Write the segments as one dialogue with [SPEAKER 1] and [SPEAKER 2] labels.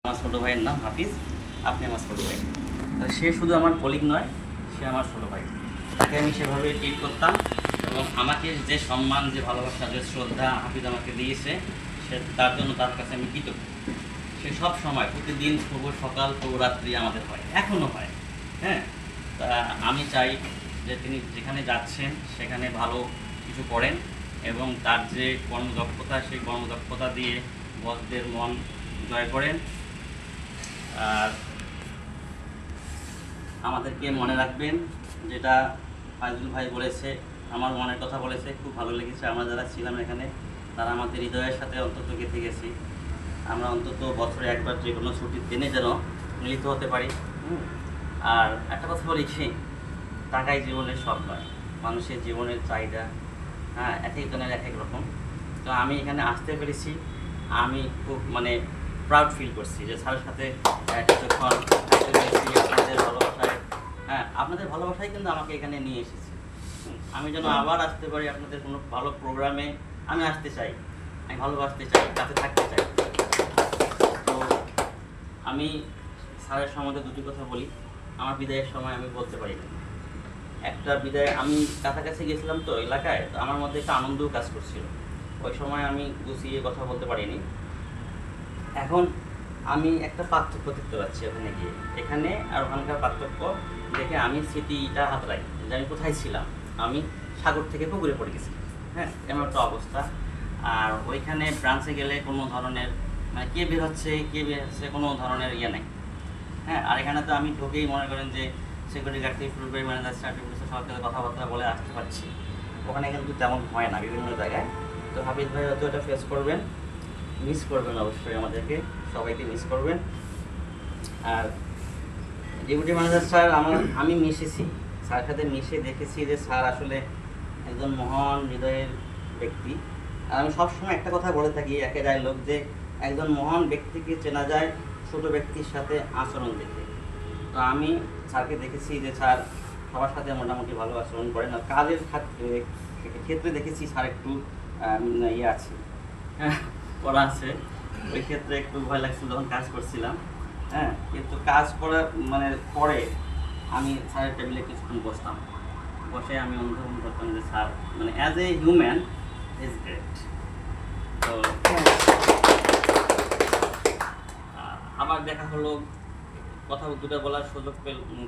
[SPEAKER 1] আমার ছোটো ভাইয়ের নাম হাফিজ, আপনি আমার ছোটো ভাই। সে শুধু আমার কলিগ নয়, সে আমার ছোটো ভাই। তাকে আমি সেভাবে ট্রিট করতাম এবং আমাকে যে সম্মান, যে ভালোবাসা, যে শ্রদ্ধা হাফিজ আমাকে দিয়েছে, সে তার জন্য তার কাছে আমি কৃতজ্ঞ। সে সব সময় প্রতিদিন শুভ সকাল শুভ রাত্রি আমাদের হয়, এখনও হয়। হ্যাঁ, তা আমি চাই যে তিনি যেখানে যাচ্ছেন সেখানে ভালো কিছু করেন এবং তার যে কর্মদক্ষতা, সেই কর্মদক্ষতা দিয়ে বসদের মন জয় করেন। আর আমাদেরকে মনে রাখবেন, যেটা ফাইজুল ভাই বলেছে, আমার মনের কথা বলেছে, খুব ভালো লেগেছে। আমরা যারা ছিলাম এখানে তারা আমাদের হৃদয়ের সাথে অন্তত গেঁথে গেছি। আমরা অন্তত বছরে একবার যে কোনো ছুটির দিনে যেন মিলিত হতে পারি। আর একটা কথা বলি, টাকাই জীবনের সব নয়, মানুষের জীবনের চাহিদা এক একজনের এক এক রকম। তো আমি এখানে আসতে পেরেছি, আমি খুব প্রাউড ফিল করছি যে স্যারের সাথে কিছুক্ষণ থাকতে পেরেছি। আপনাদের ভালোবাসাই কিন্তু আমাকে এখানে নিয়ে এসেছে। আমি যেন আবার আসতে পারি আপনাদের কোনো ভালো প্রোগ্রামে। আমি আসতে চাই, আমি ভালোবাসতে চাই, কাছে থাকতে চাই। তো আমি স্যারের সম্বন্ধে দুটি কথা বলি। আমার বিদায়ের সময় আমি বলতে পারি না। একটা বিদায়, আমি কাছাকাছি গেছিলাম তো এলাকায়, তো আমার মধ্যে একটা আনন্দও কাজ করছিল। ওই সময় আমি গুছিয়ে কথা বলতে পারিনি। এখন আমি একটা পার্থক্য দেখতে পাচ্ছি ওখানে গিয়ে, এখানে আর ওখানকার পার্থক্য দেখে আমি স্মৃতিটা হাতড়াই যে আমি কোথায় ছিলাম। আমি সাগর থেকে পুকুরে পড়ে গেছি। হ্যাঁ, এমন একটা অবস্থা। আর ওইখানে ব্রাঞ্চে গেলে কোনো ধরনের কে বের হচ্ছে কোনো ধরনের ইয়ে নেই। হ্যাঁ, আর এখানে তো আমি ঢুকেই মনে করেন যে সিকিউরিটি গার্ড থেকে শুরু করে ম্যানেজার সার্টিফিকেট সবার সাথে কথাবার্তা বলে আসতে পারছি। ওখানে কিন্তু তেমন হয় না বিভিন্ন জায়গায়। তো হাফিজ ভাই হয়তো এটা ফেস করবেন, মিস করবেন, অবশ্যই আমাদেরকে সবাইকে মিস করবেন। আর ডেপুটি ম্যানেজার স্যার, আমি মিশেছি স্যারের সাথে, মিশে দেখেছি যে স্যার আসলে একজন মহান হৃদয়ের ব্যক্তি। আর আমি সবসময় একটা কথা বলে থাকি, একে ডায়লগ, যে একজন মহান ব্যক্তিকে চেনা যায় ছোট ব্যক্তির সাথে আচরণ দেখে। তো আমি স্যারকে দেখেছি যে স্যার সবার সাথে মোটামুটি ভালো আচরণ করেন। আর কাজের ক্ষেত্রে দেখেছি স্যার একটু ইয়ে আছে, করা আছে। ওই ক্ষেত্রে একটু ভয় লাগছিল যখন কাজ করছিলাম। হ্যাঁ, কিন্তু কাজ করার পরে আমি স্যারের টেবিলে কিছুক্ষণ বসতাম, বসে আমি অনুভব করতাম যে sir as a human is great. তো আবার দেখা হলো, কথা দুটো বলার সুযোগ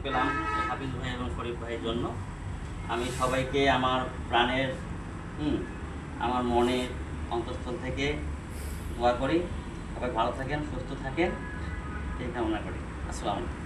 [SPEAKER 1] পেলাম হাফিজ ভাই এবং শরীফ ভাইয়ের জন্য। আমি সবাইকে আমার প্রাণের আমার মনের অন্তঃস্থল থেকে দোয়া করি, সবাই ভালো থাকেন, সুস্থ থাকেন, এই কামনা করি। আসসালামু আলাইকুম।